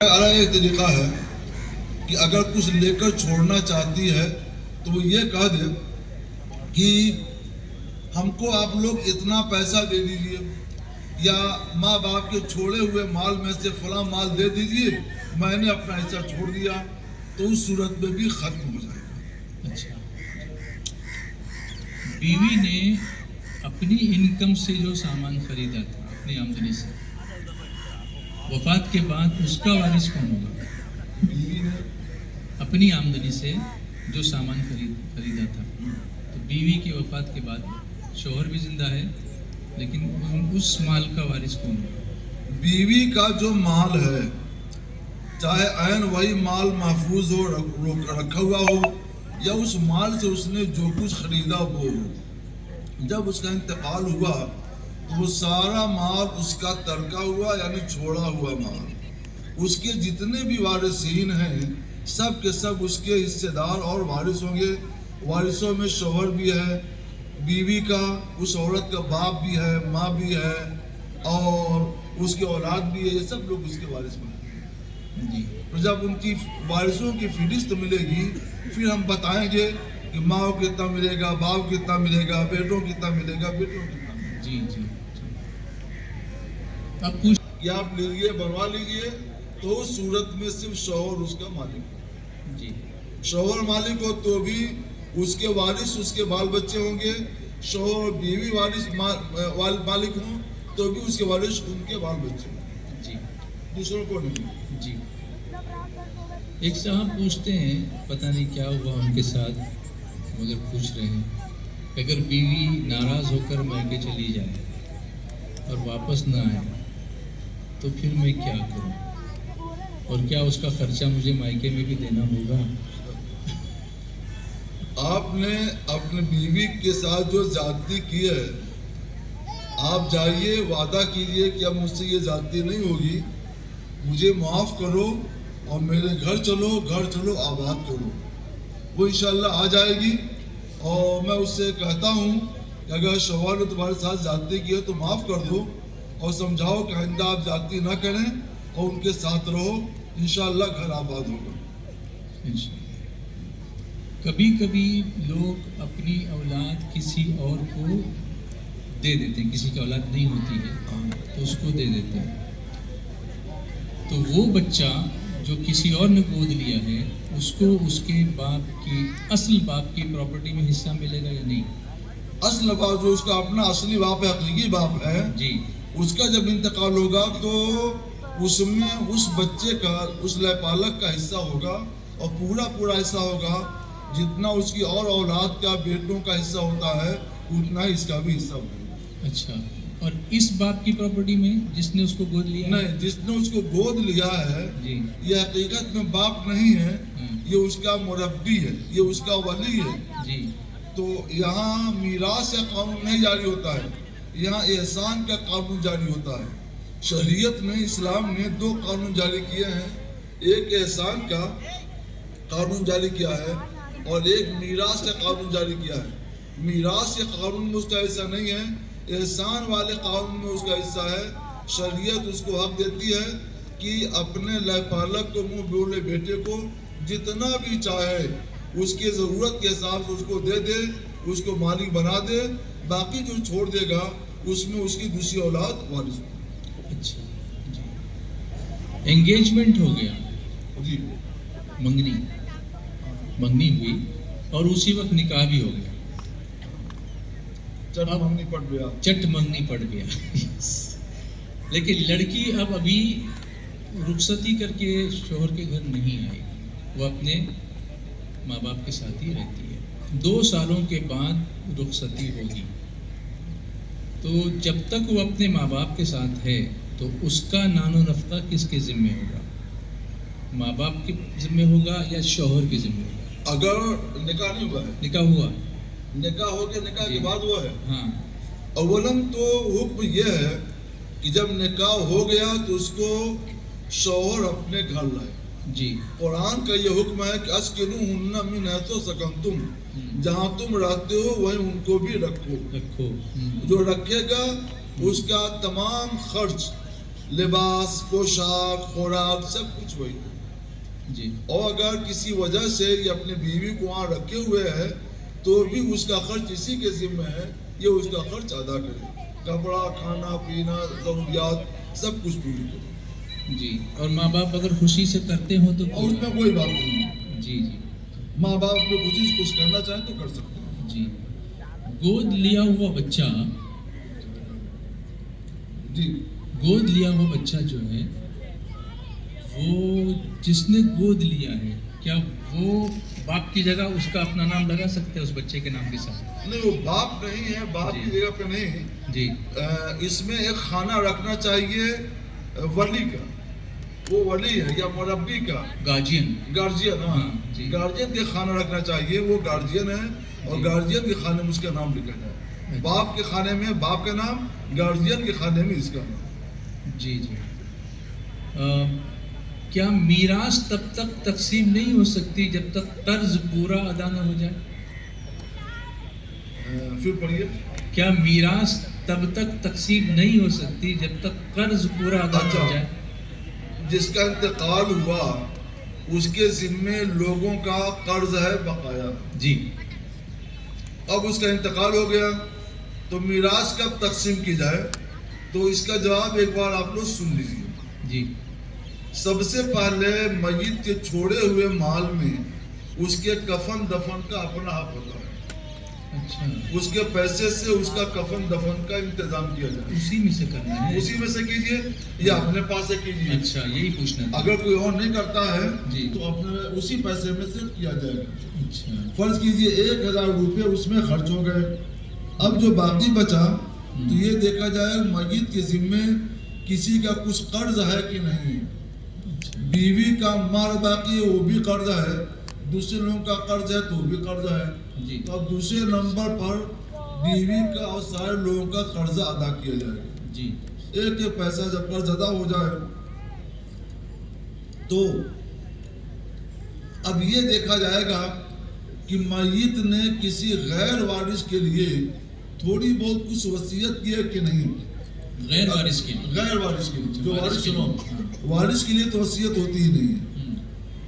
ایک طریقہ ہے کہ اگر کچھ لے کر چھوڑنا چاہتی ہے تو وہ یہ کہہ دے کہ ہم کو آپ لوگ اتنا پیسہ دے دیجئے یا ماں باپ کے چھوڑے ہوئے مال میں سے فلاں مال دے دیجئے، میں نے اپنا حصہ چھوڑ دیا، تو اس صورت میں بھی ختم ہو جائے گا۔ اچھا، بیوی نے اپنی انکم سے جو سامان خریدا تھا اپنی آمدنی سے، وفات کے بعد اس کا وارث کون ہوگا؟ بیوی نے اپنی آمدنی سے جو سامان خریدا تھا، تو بیوی کی وفات کے بعد شوہر بھی زندہ ہے لیکن اس مال کا وارث کون ہوگا؟ بیوی کا جو مال ہے، چاہے عین وہی مال محفوظ ہو، رکھا ہوا ہو، یا اس مال سے اس نے جو کچھ خریدا وہ ہو، جب اس کا انتقال ہوا تو وہ سارا مال اس کا ترکہ ہوا، یعنی چھوڑا ہوا مال۔ اس کے جتنے بھی وارثین ہیں سب کے سب اس کے حصے دار اور وارث ہوں گے۔ وارثوں میں شوہر بھی ہے، بیوی کا، اس عورت کا باپ بھی ہے، ماں بھی ہے، اور اس کی اولاد بھی ہے، یہ سب لوگ اس کے وارث بنیں گے۔ جی، تو جب ان کی وارثوں کی فہرست ملے گی پھر ہم بتائیں گے کہ ماں کو کتنا ملے گا، باپ کو کتنا ملے گا، بیٹوں کو کتنا ملے گا، بیٹوں کو کتنا ملے گا۔ جی جی، اب پوچھ کہ آپ لیجیے، بنوا لیجیے، تو اس صورت میں صرف شوہر اس کا مالک ہے۔ جی، شوہر مالک ہو تو بھی اس کے وارث اس کے بال بچے ہوں گے، شوہر اور بیوی مالک ہوں تو بھی اس کے وارث ان کے بال بچے ہوں گے، جی دوسروں کو نہیں۔ جی، ایک صاحب پوچھتے ہیں، پتہ نہیں کیا ہوا ان کے ساتھ، مگر پوچھ رہے ہیں کہ اگر بیوی ناراض ہو کر میکے چلی جائے اور واپس نہ آئے تو پھر میں کیا کروں، اور کیا اس کا خرچہ مجھے مائکے میں بھی دینا ہوگا؟ آپ نے اپنی بیوی کے ساتھ جو زیادتی کی ہے، آپ جائیے، وعدہ کیجئے کہ اب مجھ سے یہ زیادتی نہیں ہوگی، مجھے معاف کرو اور میرے گھر چلو آباد کرو۔ وہ انشاءاللہ آ جائے گی، اور میں اس سے کہتا ہوں کہ اگر شوہر نے تمہارے ساتھ زیادتی کی ہے تو معاف کر دو اور سمجھاؤ کہ آئندہ آپ زیادتی نہ کریں اور ان کے ساتھ رہو، انشاءاللہ گھر آباد ہوگا۔ کبھی کبھی لوگ اپنی اولاد کسی اور کو دے دیتے ہیں، کسی کی اولاد نہیں ہوتی ہے تو اس کو دے دیتے ہیں، تو وہ بچہ جو کسی اور نے گود لیا ہے اس کو اس کے باپ کی، اصل باپ کی پراپرٹی میں حصہ ملے گا یا نہیں؟ اصل باپ جو اس کا اپنا اصلی باپ ہے، حقیقی باپ ہے، جی، اس کا جب انتقال ہوگا تو اس میں اس بچے کا، اس لے پالک کا حصہ ہوگا، اور پورا حصہ ہوگا، جتنا اس کی اور اولاد کا، بیٹوں کا حصہ ہوتا ہے اتنا ہی اس کا بھی حصہ ہوگا۔ اچھا، اور اس باپ کی پراپرٹی میں جس نے اس کو گود لیا ہے؟ نہیں، جس نے اس کو گود لیا ہے جی، یہ حقیقت میں باپ نہیں ہے، ہاں، یہ اس کا مربی ہے، یہ اس کا ولی ہے۔ جی، تو یہاں میراث کا قانون نہیں جاری ہوتا ہے، یہاں احسان کا قانون جاری ہوتا ہے۔ شریعت میں، اسلام نے 2 قانون جاری کیے ہیں، ایک احسان کا قانون جاری کیا ہے اور ایک میراث کا قانون جاری کیا ہے۔ میراث کے قانون میں اس کا حصہ نہیں ہے، احسان والے قانون میں اس کا حصہ ہے۔ شریعت اس کو حق دیتی ہے کہ اپنے لے پالک کو، منہ بولے بیٹے کو جتنا بھی چاہے اس کی ضرورت کے حساب سے اس کو دے دے، اس کو مالک بنا دے، باقی جو چھوڑ دے گا اس میں اس کی دوسری اولاد وارث ہوگی۔ اچھا، جی، انگیجمنٹ ہو گیا، جی، منگنی ہوئی اور اسی وقت نکاح بھی ہو گیا، چٹ منگنی پڑ گیا، چٹ منگنی پڑ گیا لیکن لڑکی اب ابھی رخصتی کر کے شوہر کے گھر نہیں آئی، وہ اپنے ماں باپ کے ساتھ ہی رہتی ہے، 2 سالوں کے بعد رخصتی ہوگی، تو جب تک وہ اپنے ماں باپ کے ساتھ ہے تو اس کا نان و نفقہ کس کے ذمہ ہوگا؟ ماں باپ کے ذمہ ہوگا یا شوہر کے ذمہ ہوگا؟ اگر نکاح نہیں ہوا ہے، نکاح ہوا، نکاح ہو گیا، نکاح کے بعد ہوا ہے، ہاں، اولاً تو حکم یہ ہے کہ جب نکاح ہو گیا تو اس کو شوہر اپنے گھر لائے۔ جی، قرآن کا یہ حکم ہے کہ اسکنوہن من حیث سکنتم، جہاں تم رہتے ہو وہیں ان کو بھی رکھو۔ رکھو، جو رکھے گا اس کا تمام خرچ لباس، پوشاک، خوراک سب کچھ وہی ہے. جی اور اگر کسی وجہ سے یہ اپنی بیوی کو وہاں رکھے ہوئے ہے تو بھی اس کا خرچ اسی کے ذمہ ہے، یہ اس کا خرچ ادا کرے. کپڑا، کھانا پینا، ضروریات سب کچھ پوری کرے. جی. اور ماں باپ اگر خوشی سے کرتے ہوں تو اور اس میں کوئی بات نہیں ہے. جی جی ماں باپ اپنے خوشی سے کچھ کرنا چاہیں تو کر سکتے ہیں. جی. گود لیا ہوا بچہ، جی گود لیا ہوا بچہ جو ہے وہ جس نے گود لیا ہے، کیا وہ باپ کی جگہ اس کا اپنا نام لگا سکتے ہیں اس بچے کے نام کے ساتھ؟ نہیں، وہ باپ نہیں ہے، باپ جی. کی جگہ پہ نہیں. جی اس میں ایک خانہ رکھنا چاہیے ولی کا. وہ ولی ہے یا مربی کا، گارجین. گارجین. ہاں جی. گارجین کے خانہ رکھنا چاہیے. وہ گارجین ہے اور جی. گارجین کے خانے میں اس کا نام لکھا جائے. اچھا. باپ کے خانے میں باپ کا نام، گارجین کے خانے میں اس کا نام. جی جی. کیا میراث تب تک تقسیم نہیں ہو سکتی جب تک قرض پورا ادا نہ ہو جائے؟ پھر پڑھیے. کیا میراث تب تک تقسیم نہیں ہو سکتی جب تک قرض پورا ادا نہ ہو جائے؟ جس کا انتقال ہوا اس کے ذمے لوگوں کا قرض ہے بقایا. جی. اب اس کا انتقال ہو گیا تو میراث کب تقسیم کی جائے؟ تو اس کا جواب ایک بار آپ لوگ سن لیجیے. جی. سب سے پہلے میت کے چھوڑے ہوئے مال میں اس کے کفن دفن کا اپنا حق ہوتا ہے. اچھا. اس کے پیسے سے اس کا کفن دفن کا انتظام کیا جائے. اسی میں سے کرنا ہے؟ اسی میں سے کیجیے یا اپنے پاس سے کیجیے. اچھا، یہی پوچھنا تھا. اگر کوئی اور نہیں کرتا ہے جی. تو اپنے اسی پیسے میں سے کیا جائے گا. اچھا. فرض کیجیے 1000 روپے اس میں خرچ ہو گئے. اب جو باقی بچا تو یہ دیکھا جائے میت کے ذمے کسی کا کچھ قرض ہے کہ نہیں. بیوی کا مال باقی ہے، وہ بھی قرض ہے. دوسرے لوگوں کا قرض ہے تو وہ بھی قرض ہے. جی. تو اب دوسرے نمبر پر بیوی کا اور سارے لوگوں کا قرضہ ادا کیا جائے گا. جی. ایک ایک پیسہ جب قرض ادا ہو جائے تو اب یہ دیکھا جائے گا کہ میت نے کسی غیر وارث کے لیے تھوڑی بہت کچھ وصیت کی ہے کہ نہیں. غیر وارث کے لیے؟ غیر وارث کے لیے. جو وارث وارث کے سنو، لیے. وارث کے لیے تو وصیت ہوتی ہی نہیں ہے.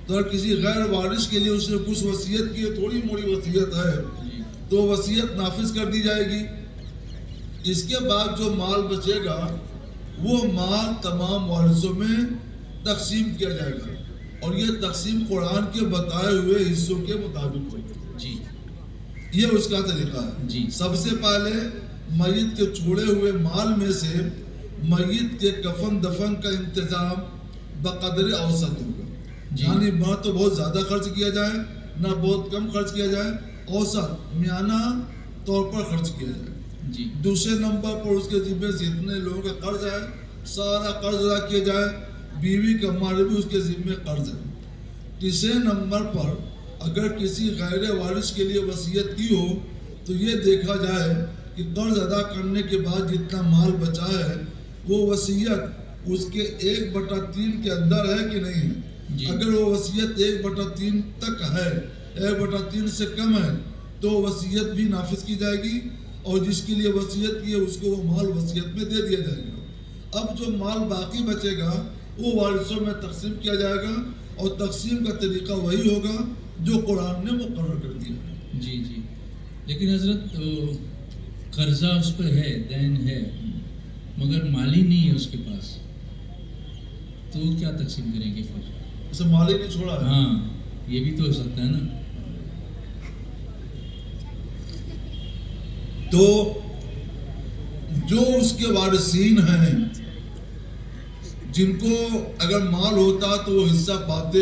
تو اگر کسی غیر وارث کے لیے اس نے کچھ وصیت کی ہے، تھوڑی موڑی وصیت ہے، جی. تو وصیت نافذ کر دی جائے گی. اس کے بعد جو مال بچے گا وہ مال تمام وارثوں میں تقسیم کیا جائے گا. اور یہ تقسیم قرآن کے بتائے ہوئے حصوں کے مطابق ہوگی. جی. یہ اس کا طریقہ ہے. جی. سب سے پہلے میت کے چھوڑے ہوئے مال میں سے میت کے کفن دفن کا انتظام بقدر اوسط ہوگا. جی. یعنی نہ تو بہت زیادہ خرچ کیا جائے نہ بہت کم خرچ کیا جائے، اوسط میانہ طور پر خرچ کیا جائے. جی. دوسرے نمبر پر اس کے ذمے سے جتنے لوگوں کا قرض ہے سارا قرض ادا کیا جائے. بیوی کا مال بھی اس کے ذمے قرض ہے. تیسرے نمبر پر اگر کسی غیر وارث کے لیے وصیت کی ہو تو یہ دیکھا جائے کہ قرض ادا کرنے کے بعد جتنا مال بچا ہے وہ وصیت اس کے 1/3 کے اندر ہے کہ نہیں ہے. جی. اگر وہ وصیت 1/3 تک ہے، 1/3 سے کم ہے تو وصیت بھی نافذ کی جائے گی اور جس کے لیے وصیت کی ہے اس کو وہ مال وصیت میں دے دیا جائے گا. اب جو مال باقی بچے گا وہ وارثوں میں تقسیم کیا جائے گا اور تقسیم کا طریقہ وہی ہوگا جو قرآن نے مقرر کر دیا. جی. جی. لیکن حضرت قرضہ اس پہ ہے، دین ہے، مگر مالی نہیں ہے اس کے پاس، تو کیا تقسیم کریں گے پھر؟ اسے مالک نے چھوڑا ہے. ہاں، یہ بھی تو ہو سکتا ہے نا. تو جو اس کے وارثین ہیں جن کو اگر مال ہوتا تو وہ حصہ پاتے،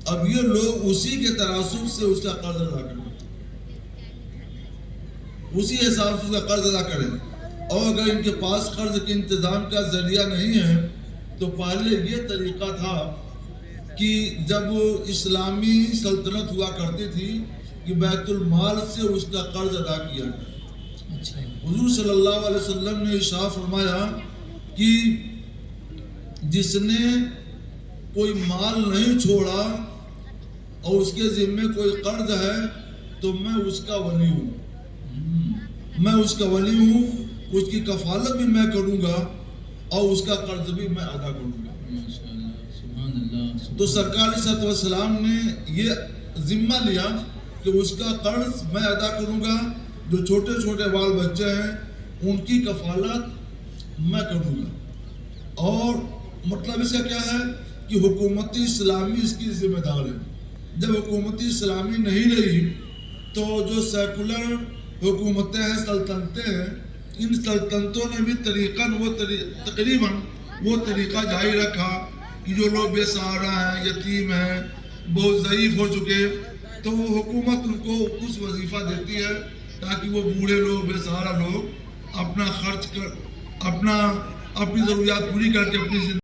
اب یہ لوگ اسی کے تناسب سے اس کا قرض ادا کریں، اسی حساب سے اس کا قرض ادا کریں. اور اگر ان کے پاس قرض کے انتظام کا ذریعہ نہیں ہے تو پہلے یہ طریقہ تھا کہ جب اسلامی سلطنت ہوا کرتی تھی کہ بیت المال سے اس کا قرض ادا کیا جائے. اچھا. حضور صلی اللہ علیہ وسلم نے ارشاد فرمایا کہ جس نے کوئی مال نہیں چھوڑا اور اس کے ذمے کوئی قرض ہے تو میں اس کا ولی ہوں. میں اس کا ولی ہوں، اس کی کفالت بھی میں کروں گا اور اس کا قرض بھی میں ادا کروں گا. ماشاءاللہ، سبحان اللہ. تو سرکار علیہ الصلوۃ والسلام نے یہ ذمہ لیا کہ اس کا قرض میں ادا کروں گا. جو چھوٹے چھوٹے بال بچے ہیں ان کی کفالت میں کروں گا. اور مطلب اس کا کیا ہے کہ حکومت اسلامی اس کی ذمہ دار ہے. جب حکومت اسلامی نہیں رہی تو جو سیکولر حکومتیں ہیں، سلطنتیں ہیں، ان سلطنتوں نے بھی تقریباً وہ طریقہ جاری رکھا کہ جو لوگ بے سہارا ہیں، یتیم ہیں، بہت ضعیف ہو چکے، تو وہ حکومت ان کو اس وظیفہ دیتی ہے تاکہ وہ بوڑھے لوگ، بے سہارا لوگ اپنا خرچ کر اپنی ضروریات پوری کر کے اپنی زندگی